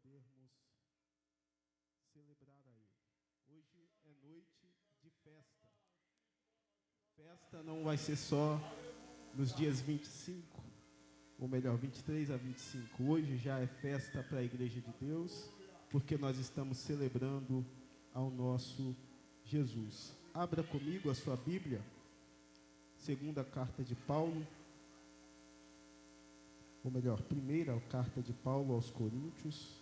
podermos celebrar a Ele. Hoje é noite de festa. Festa não vai ser só nos dias 25, ou melhor, 23 a 25. Hoje já é festa para a Igreja de Deus, porque nós estamos celebrando ao nosso Jesus. Abra comigo a sua Bíblia, segunda carta de Paulo, ou melhor, primeira carta de Paulo aos Coríntios,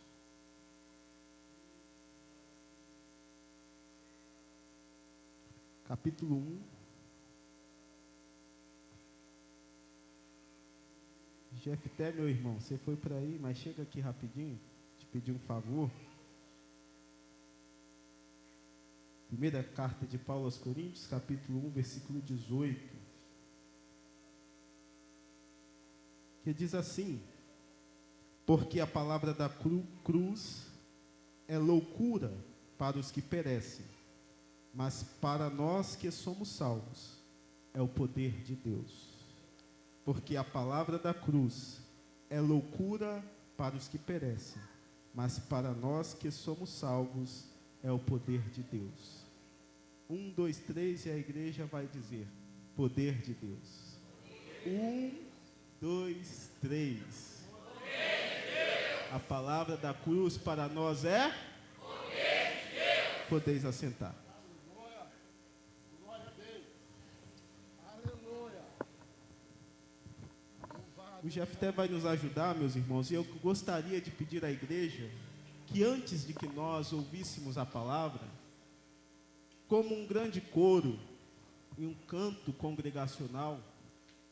capítulo 1. Jefté, meu irmão, você foi por aí, mas chega aqui rapidinho, te pedir um favor. Primeira carta de Paulo aos Coríntios, capítulo 1, versículo 18. Que diz assim: porque a palavra da cruz é loucura para os que perecem, mas para nós que somos salvos, é o poder de Deus. Porque a palavra da cruz é loucura para os que perecem, mas para nós que somos salvos, é o poder de Deus. 1, 2, 3, e a igreja vai dizer: poder de Deus. 1, 2, 3. A palavra da cruz para nós é poder de Deus. Podeis assentar. Glória a Deus. Aleluia. O Jefté vai nos ajudar, meus irmãos, e eu gostaria de pedir à igreja que antes de que nós ouvíssemos a palavra, como um grande coro e um canto congregacional,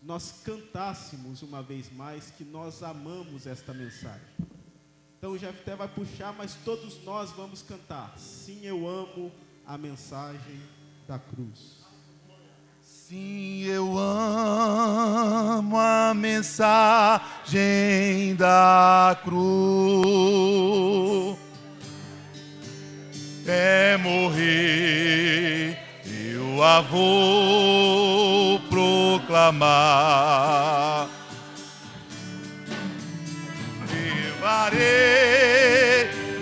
nós cantássemos uma vez mais que nós amamos esta mensagem. Então o Jefté vai puxar, mas todos nós vamos cantar: sim, eu amo a mensagem da cruz. Sim, eu amo a mensagem da cruz. É morrer, eu a vou proclamar. Levarei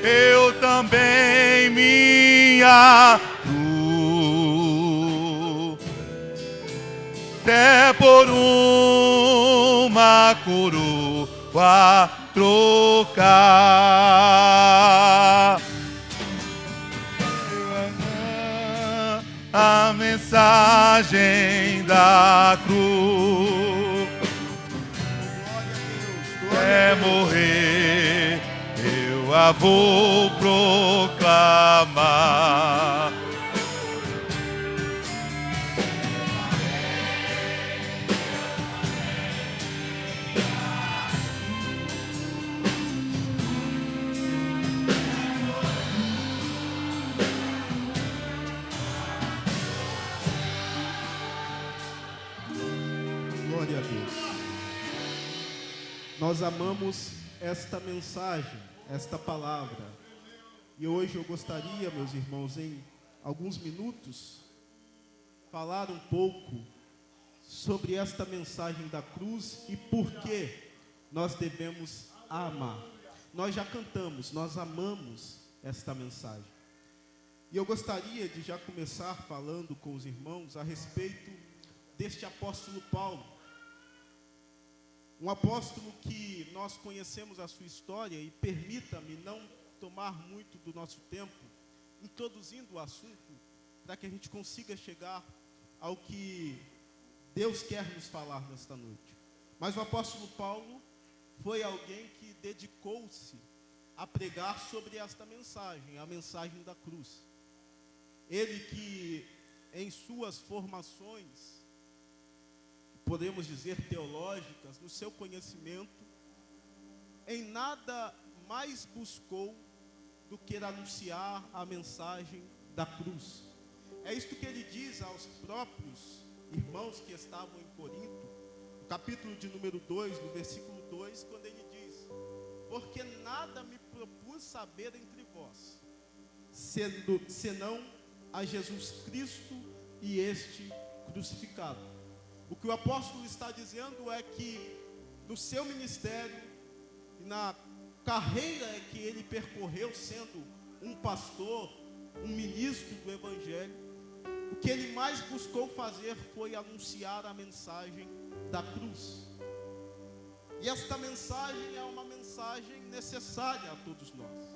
eu também minha cruz, até por uma coroa trocar. A mensagem da cruz é morrer, eu a vou proclamar. Glória a Deus. Nós amamos esta mensagem, esta palavra. E hoje eu gostaria, meus irmãos, em alguns minutos, falar um pouco sobre esta mensagem da cruz e por que nós devemos amar. Nós já cantamos, nós amamos esta mensagem. E eu gostaria de já começar falando com os irmãos a respeito deste apóstolo Paulo. Um apóstolo que nós conhecemos a sua história, e permita-me não tomar muito do nosso tempo introduzindo o assunto, para que a gente consiga chegar ao que Deus quer nos falar nesta noite. Mas o apóstolo Paulo foi alguém que dedicou-se a pregar sobre esta mensagem, a mensagem da cruz. Ele que em suas formações, podemos dizer teológicas, no seu conhecimento, em nada mais buscou do que anunciar a mensagem da cruz. É isto que ele diz aos próprios irmãos que estavam em Corinto, no capítulo de número 2, no versículo 2, quando ele diz: porque nada me propus saber entre vós, senão a Jesus Cristo e este crucificado. O que o apóstolo está dizendo é que no seu ministério e na carreira que ele percorreu sendo um pastor, um ministro do Evangelho, o que ele mais buscou fazer foi anunciar a mensagem da cruz. E esta mensagem é uma mensagem necessária a todos nós.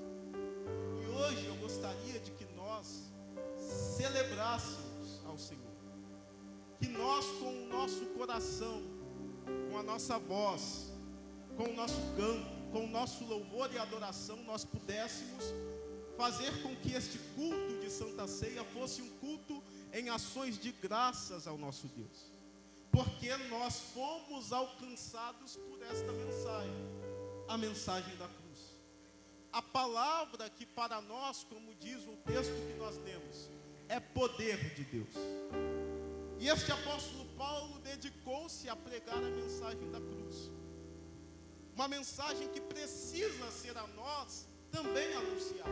E hoje eu gostaria de que nós celebrássemos ao Senhor. Que nós, com o nosso coração, com a nossa voz, com o nosso canto, com o nosso louvor e adoração, nós pudéssemos fazer com que este culto de Santa Ceia fosse um culto em ações de graças ao nosso Deus. Porque nós fomos alcançados por esta mensagem, a mensagem da cruz. A palavra que para nós, como diz o texto que nós lemos, é poder de Deus. E este apóstolo Paulo dedicou-se a pregar a mensagem da cruz. Uma mensagem que precisa ser a nós também anunciada.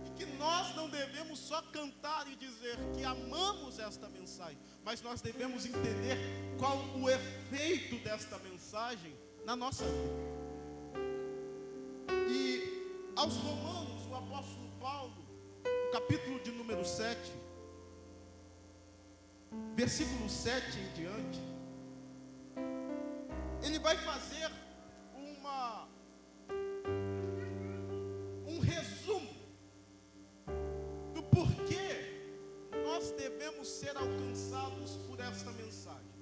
E que nós não devemos só cantar e dizer que amamos esta mensagem, mas nós devemos entender qual o efeito desta mensagem na nossa vida. E aos Romanos, o apóstolo Paulo, no capítulo de número 7, versículo 7 em diante, ele vai fazer um resumo do porquê nós devemos ser alcançados por esta mensagem.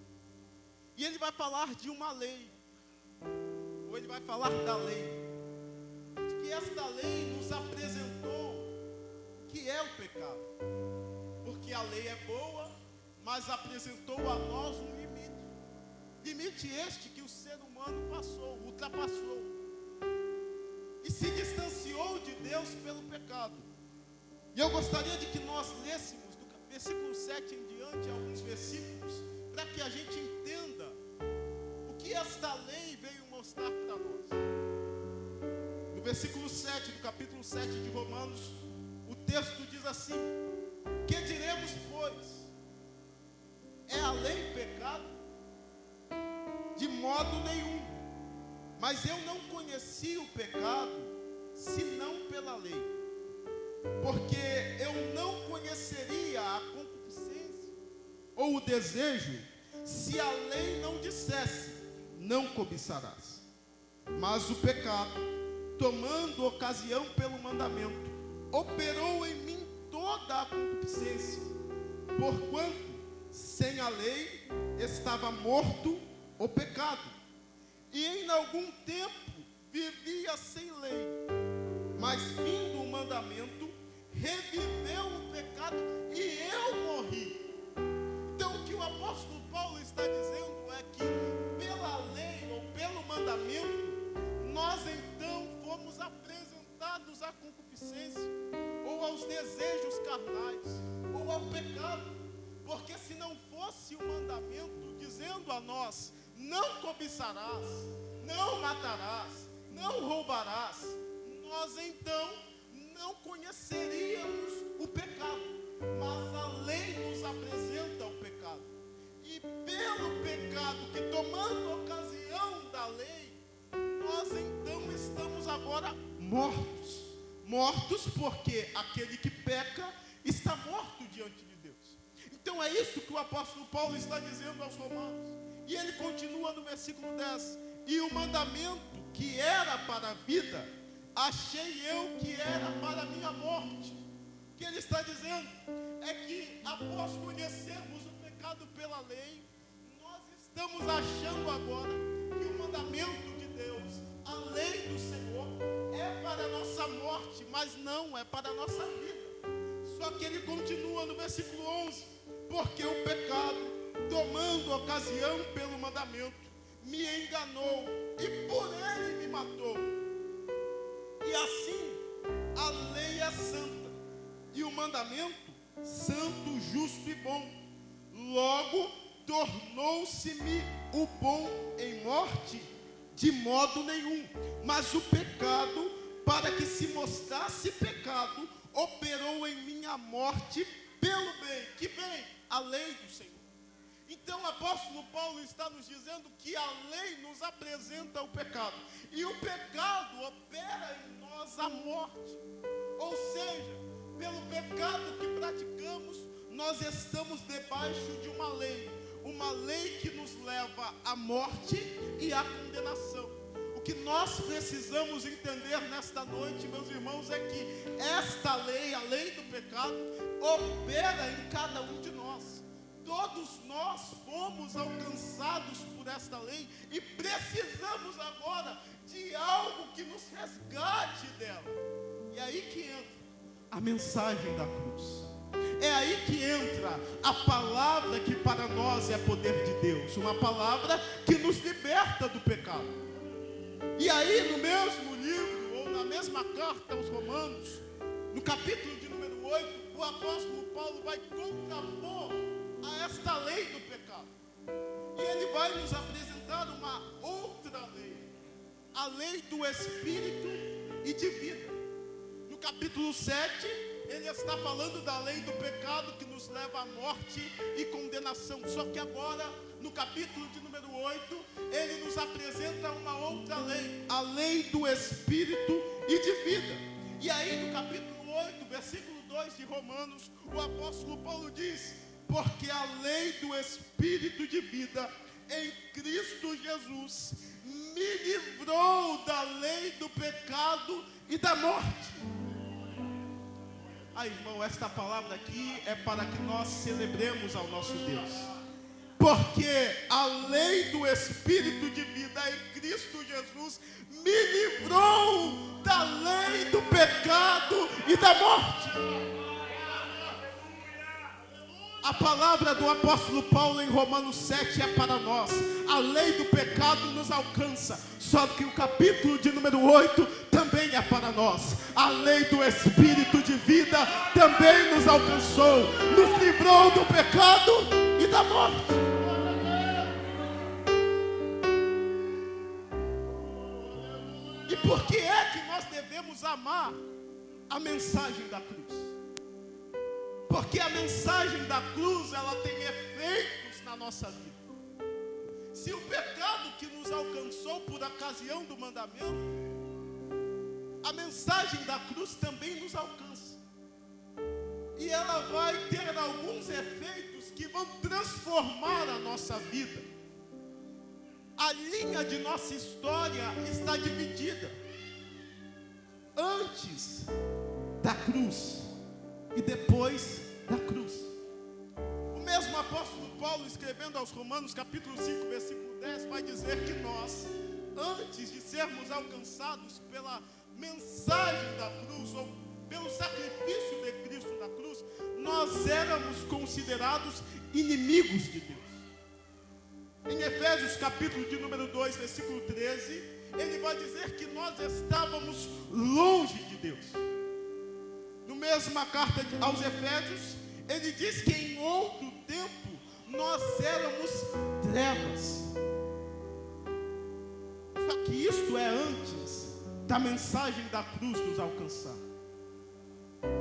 E ele vai falar de uma lei, ou ele vai falar da lei, de que esta lei nos apresentou que é o pecado, porque a lei é boa, mas apresentou a nós um limite. Limite este que o ser humano ultrapassou. E se distanciou de Deus pelo pecado. E eu gostaria de que nós lêssemos do versículo 7 em diante alguns versículos, para que a gente entenda o que esta lei veio mostrar para nós. No versículo 7 do capítulo 7 de Romanos, o texto diz assim: que diremos, pois? É a lei pecado? De modo nenhum. Mas eu não conheci o pecado, senão pela lei. Porque eu não conheceria a concupiscência ou o desejo, se a lei não dissesse, não cobiçarás. Mas o pecado, tomando ocasião pelo mandamento, operou em mim toda a concupiscência, porquanto sem a lei estava morto o pecado. E em algum tempo vivia sem lei, mas vindo o mandamento, reviveu o pecado e eu morri. Então o que o apóstolo Paulo está dizendo é que pela lei ou pelo mandamento, nós então fomos apresentados à concupiscência, ou aos desejos carnais, ou ao pecado. Porque se não fosse o mandamento dizendo a nós: não cobiçarás, não matarás, não roubarás, nós então não conheceríamos o pecado. Mas a lei nos apresenta o pecado. E pelo pecado que tomando ocasião da lei, nós então estamos agora mortos. Mortos porque aquele que peca está morto diante de Deus. Então é isso que o apóstolo Paulo está dizendo aos Romanos. E ele continua no versículo 10. E o mandamento que era para a vida, achei eu que era para a minha morte. O que ele está dizendo é que após conhecermos o pecado pela lei, nós estamos achando agora que o mandamento de Deus, a lei do Senhor, é para a nossa morte, mas não, é para a nossa vida. Só que ele continua no versículo 11. Porque o pecado, tomando ocasião pelo mandamento, me enganou e por ele me matou. E assim, a lei é santa e o mandamento santo, justo e bom. Logo, tornou-se-me o bom em morte? De modo nenhum. Mas o pecado, para que se mostrasse pecado, operou em mim a morte pelo bem. Que bem? A lei do Senhor. Então o apóstolo Paulo está nos dizendo que a lei nos apresenta o pecado. E o pecado opera em nós a morte. Ou seja, pelo pecado que praticamos, nós estamos debaixo de uma lei. Uma lei que nos leva à morte e à condenação. O que nós precisamos entender nesta noite, meus irmãos, é que esta lei, a lei do pecado, opera em cada um de nós. Todos nós fomos alcançados por esta lei e precisamos agora de algo que nos resgate dela. E aí que entra a mensagem da cruz. É aí que entra a palavra que para nós é poder de Deus. Uma palavra que nos liberta do pecado. E aí no mesmo livro, ou na mesma carta aos Romanos, no capítulo de número 8, o apóstolo Paulo vai contrapor a esta lei do pecado. E ele vai nos apresentar uma outra lei. A lei do Espírito e de vida. No capítulo 7, ele está falando da lei do pecado que nos leva à morte e condenação. Só que agora, no capítulo de número 8, ele nos apresenta uma outra lei. A lei do Espírito e de vida. E aí no capítulo 8, versículo 2 de Romanos, o apóstolo Paulo diz: porque a lei do Espírito de vida em Cristo Jesus me livrou da lei do pecado e da morte. Irmão, esta palavra aqui é para que nós celebremos ao nosso Deus. Porque a lei do Espírito de vida em Cristo Jesus me livrou da lei do pecado e da morte. A palavra do apóstolo Paulo em Romanos 7 é para nós. A lei do pecado nos alcança. Só que o capítulo de número 8 também é para nós. A lei do Espírito de vida também nos alcançou. Nos livrou do pecado e da morte. E por que é que nós devemos amar a mensagem da cruz? Porque a mensagem da cruz, ela tem efeitos na nossa vida. Se o pecado que nos alcançou por ocasião do mandamento, a mensagem da cruz também nos alcança. E ela vai ter alguns efeitos que vão transformar a nossa vida. A linha de nossa história está dividida. Antes da cruz e depois da cruz. O mesmo apóstolo Paulo, escrevendo aos Romanos, capítulo 5, versículo 10, vai dizer que nós, antes de sermos alcançados pela mensagem da cruz, ou pelo sacrifício de Cristo na cruz, nós éramos considerados inimigos de Deus. Em Efésios, capítulo de número 2, versículo 13, ele vai dizer que nós estávamos longe de Deus. No mesma carta aos Efésios, ele diz que em outro tempo nós éramos trevas. Só que isto é antes da mensagem da cruz nos alcançar.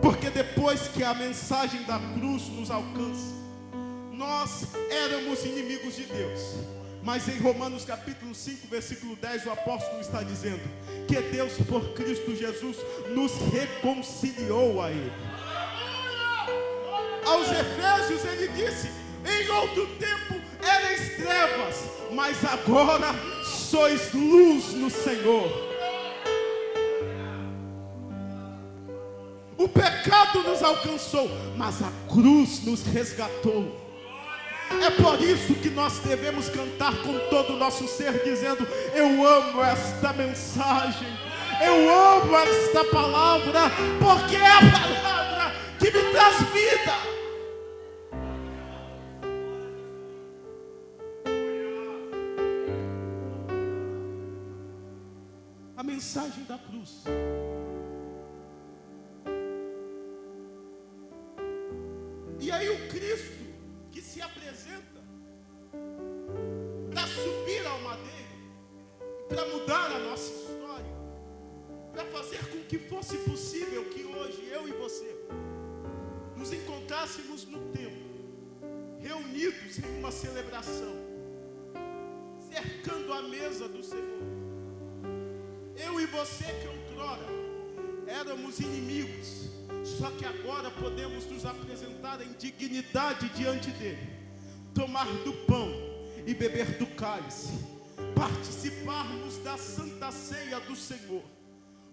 Porque depois que a mensagem da cruz nos alcança, nós éramos inimigos de Deus. Mas em Romanos capítulo 5, versículo 10, o apóstolo está dizendo que Deus por Cristo Jesus nos reconciliou a Ele. Aos Efésios ele disse: em outro tempo erais trevas, mas agora sois luz no Senhor. O pecado nos alcançou, mas a cruz nos resgatou. É por isso que nós devemos cantar com todo o nosso ser, dizendo: eu amo esta mensagem, eu amo esta palavra, porque é a palavra que me traz vida. A mensagem da cruz. E aí o Cristo que se apresenta para subir ao madeiro, para mudar a nossa história, para fazer com que fosse possível que hoje eu e você nos encontrássemos no templo, reunidos em uma celebração, cercando a mesa do Senhor. Eu e você que outrora éramos inimigos, só que agora podemos nos apresentar em dignidade diante dele, tomar do pão e beber do cálice, participarmos da santa ceia do Senhor,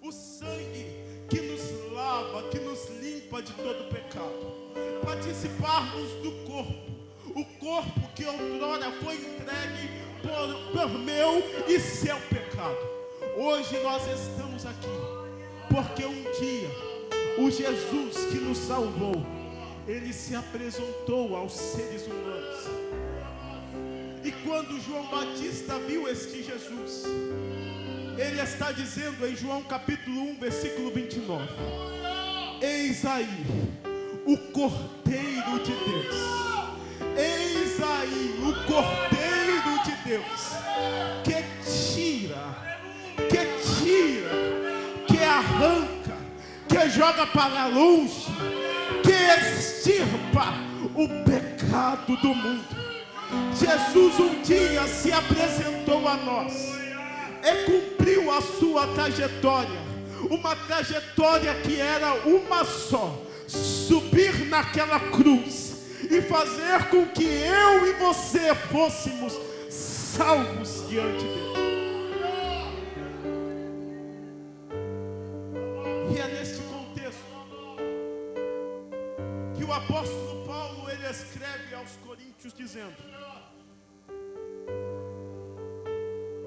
o sangue que nos lava, que nos limpa de todo pecado, participarmos do corpo, o corpo que outrora foi entregue por meu e seu pecado. Hoje nós estamos aqui porque um dia o Jesus que nos salvou, ele se apresentou aos seres humanos. E quando João Batista viu este Jesus, ele está dizendo em João capítulo 1, versículo 29: eis aí o Cordeiro de Deus. Eis aí o Cordeiro de Deus, que arranca, que joga para longe, que extirpa o pecado do mundo. Jesus um dia se apresentou a nós e cumpriu a sua trajetória, uma trajetória que era uma só: subir naquela cruz e fazer com que eu e você fôssemos salvos diante dele. E é neste contexto que o apóstolo Paulo ele escreve aos Coríntios dizendo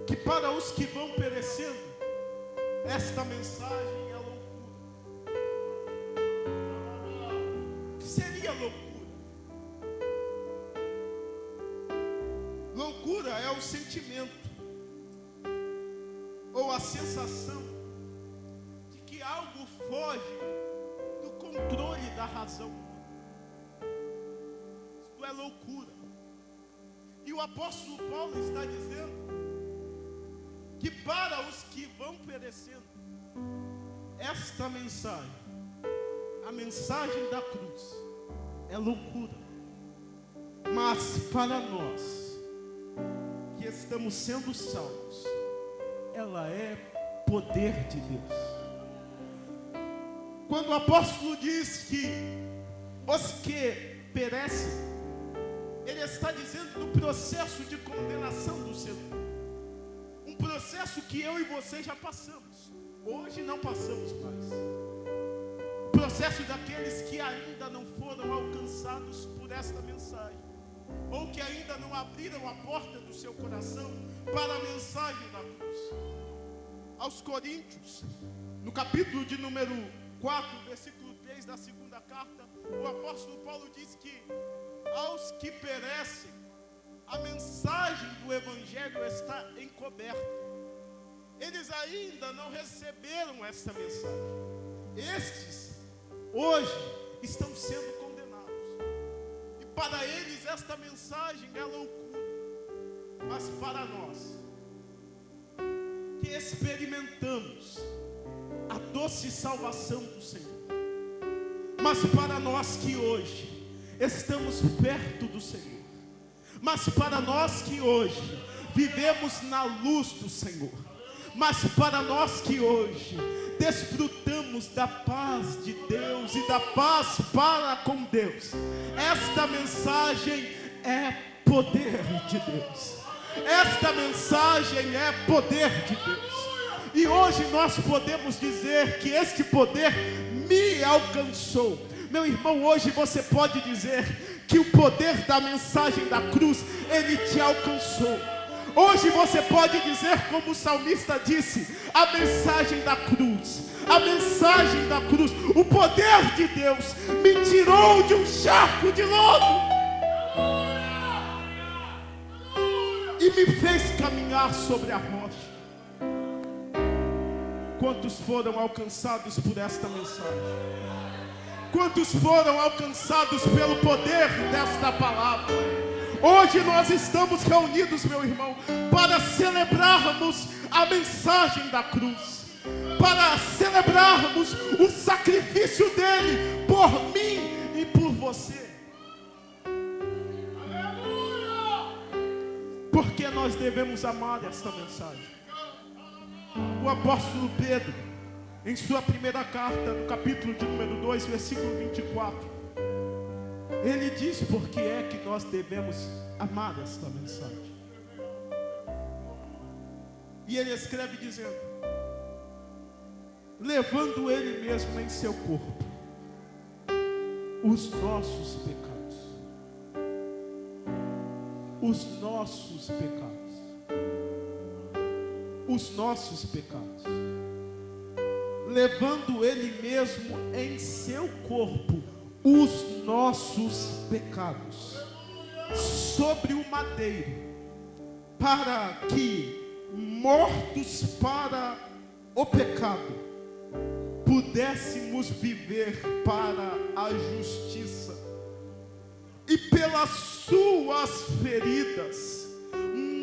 que para os que vão perecendo, esta mensagem é loucura. O que seria loucura? Loucura é o sentimento ou a sensação de que algo foge do controle da razão. Isto é loucura. E o apóstolo Paulo está dizendo que para os que vão perecendo, esta mensagem, a mensagem da cruz, é loucura. Mas para nós que estamos sendo salvos, ela é poder de Deus. Quando o apóstolo diz que os que perecem, ele está dizendo do processo de condenação do ser humano. Um processo que eu e você já passamos. Hoje não passamos mais. O processo daqueles que ainda não foram alcançados por esta mensagem, ou que ainda não abriram a porta do seu coração para a mensagem da cruz. Aos Coríntios, no capítulo de número 4, versículo 3 da segunda carta, o apóstolo Paulo diz que aos que perecem, a mensagem do Evangelho está encoberta. Eles ainda não receberam essa mensagem. Estes, hoje, estão sendo condenados. E para eles esta mensagem é loucura. Mas para nós, que experimentamos a doce salvação do Senhor, mas para nós que hoje estamos perto do Senhor, mas para nós que hoje vivemos na luz do Senhor, mas para nós que hoje desfrutamos da paz de Deus e da paz para com Deus, esta mensagem é poder de Deus. Esta mensagem é poder de Deus. E hoje nós podemos dizer que este poder me alcançou. Meu irmão, hoje você pode dizer que o poder da mensagem da cruz, ele te alcançou. Hoje você pode dizer, como o salmista disse, a mensagem da cruz, a mensagem da cruz, o poder de Deus me tirou de um charco de lodo e me fez caminhar sobre a rocha. Quantos foram alcançados por esta mensagem? Quantos foram alcançados pelo poder desta palavra? Hoje nós estamos reunidos, meu irmão, para celebrarmos a mensagem da cruz, para celebrarmos o sacrifício dele por mim e por você. devemos amar esta mensagem. O apóstolo Pedro, em sua primeira carta, no capítulo de número 2, versículo 24, ele diz por que é que nós devemos amar esta mensagem. E ele escreve dizendo: levando ele mesmo em seu corpo os nossos pecados. Os nossos pecados. Os nossos pecados. Levando ele mesmo em seu corpo os nossos pecados sobre o madeiro, para que, mortos para o pecado, pudéssemos viver para a justiça. E pelas suas feridas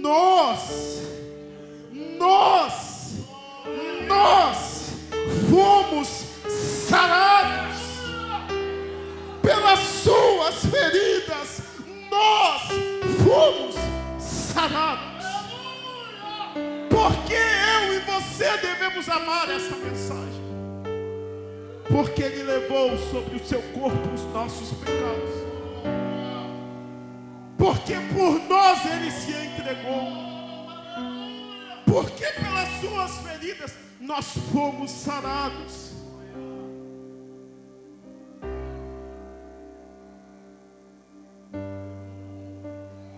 nós fomos sarados. Pelas suas feridas nós fomos sarados. Porque eu e você devemos amar esta mensagem? Porque ele levou sobre o seu corpo os nossos pecados. Porque por nós ele se entregou. Porque pelas suas feridas nós fomos sarados.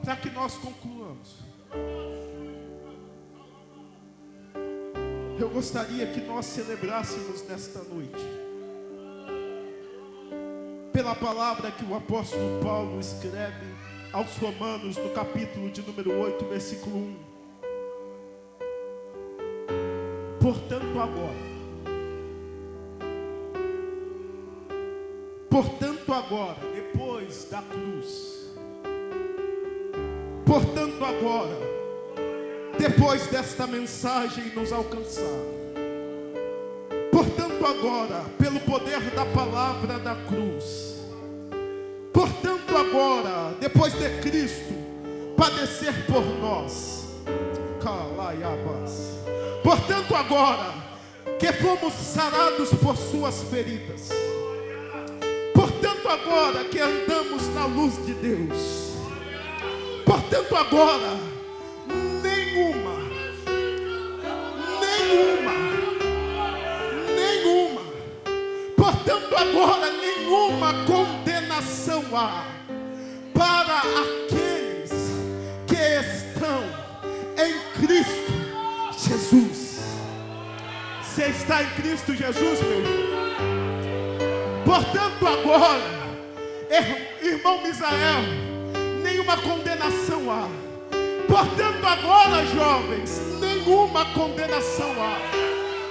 Para que nós concluamos, eu gostaria que nós celebrássemos nesta noite, pela palavra que o apóstolo Paulo escreve aos Romanos, no capítulo de número 8, versículo 1. Portanto agora, depois da cruz, portanto agora, depois desta mensagem nos alcançar, portanto agora, pelo poder da palavra da cruz, portanto agora, depois de Cristo padecer por nós, calaiabas, portanto agora, que fomos sarados por suas feridas, portanto agora que andamos na luz de Deus, portanto agora, nenhuma, portanto agora nenhuma condenação há para aqueles que estão em Cristo Jesus. Você está em Cristo Jesus, meu irmão? Portanto agora, irmão Misael, nenhuma condenação há. Portanto agora, jovens, nenhuma condenação há.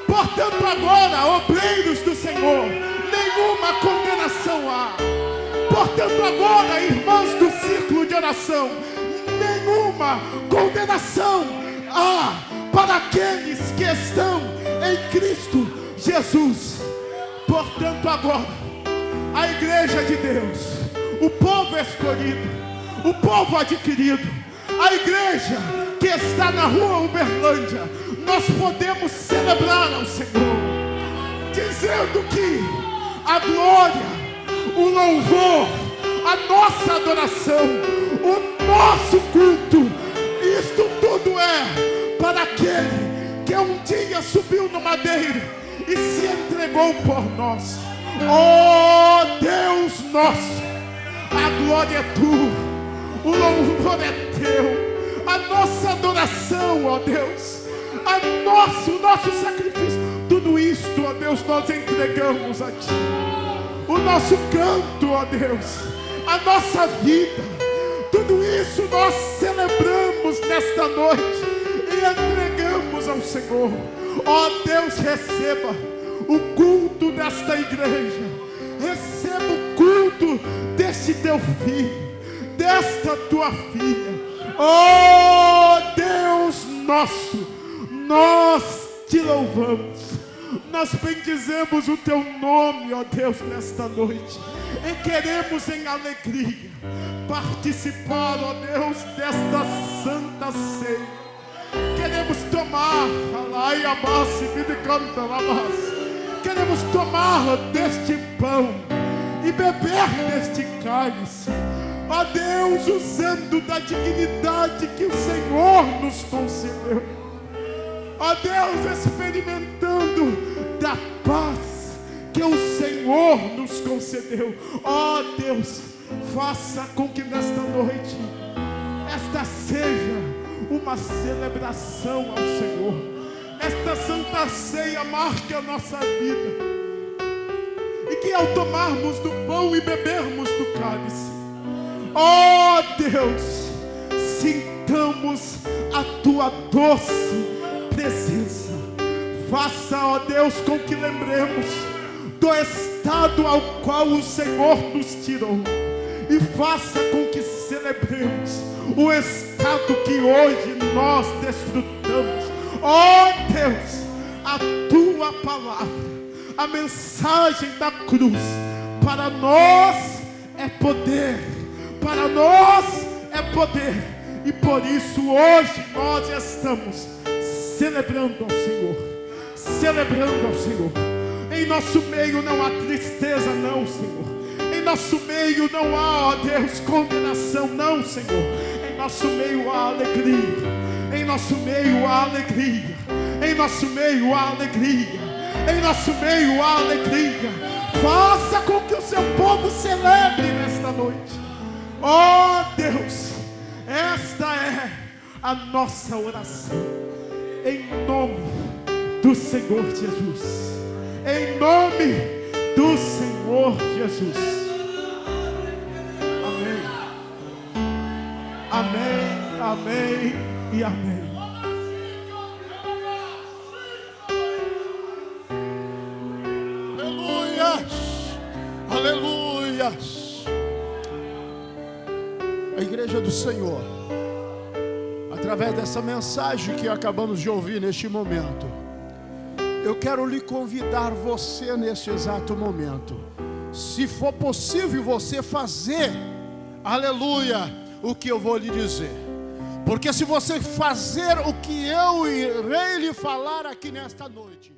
Portanto agora, obreiros do Senhor, nenhuma condenação há. Portanto agora, irmãos do círculo de oração, nenhuma condenação há para aqueles que estão em Cristo Jesus. Portanto agora, a igreja de Deus, o povo escolhido, o povo adquirido, a igreja que está na rua Uberlândia, nós podemos celebrar ao Senhor, dizendo que a glória, o louvor, a nossa adoração, o nosso culto, isto tudo é para aquele que um dia subiu no madeiro e se entregou por nós. Oh Deus nosso, a glória é tua, o louvor é teu, a nossa adoração, ó Deus, o nosso sacrifício, tudo isto, ó Deus, nós entregamos a ti. O nosso canto, ó Deus, a nossa vida, tudo isso nós celebramos nesta noite e entregamos ao Senhor. Ó Deus, receba o culto desta igreja, receba o culto deste teu filho, desta tua filha. Ó Deus nosso, nós te louvamos, nós bendizemos o teu nome, ó Deus, nesta noite, e queremos em alegria participar, ó Deus, desta santa ceia. Queremos tomar, queremos tomar deste pão e beber deste cálice, ó Deus, usando da dignidade que o Senhor nos concedeu, ó Deus, experimentando da paz que o Senhor nos concedeu. Ó Deus, faça com que nesta noite esta seja uma celebração ao Senhor. Esta santa ceia marque a nossa vida, e que ao tomarmos do pão e bebermos do cálice, ó Deus, sintamos a tua doce presença. Faça, ó Deus, com que lembremos do estado ao qual o Senhor nos tirou, e faça com que celebremos o estado que hoje nós desfrutamos. Ó Deus, a tua palavra, a mensagem da cruz, para nós é poder, para nós é poder, e por isso hoje nós estamos celebrando ao Senhor, celebrando ao Senhor. Em nosso meio não há tristeza, não, Senhor. Em nosso meio não há, ó Deus, condenação, não, Senhor. Em nosso meio há alegria. Em nosso meio há alegria. Em nosso meio há alegria. Em nosso meio há alegria. Faça com que o seu povo celebre nesta noite. Ó Deus, esta é a nossa oração. Em nome do Senhor Jesus. Em nome do Senhor Jesus. Amém. Amém, amém e amém. Aleluias, aleluias. A igreja do Senhor, através dessa mensagem que acabamos de ouvir neste momento, eu quero lhe convidar você neste exato momento, se for possível você fazer, aleluia, o que eu vou lhe dizer. Porque se você fazer o que eu irei lhe falar aqui nesta noite,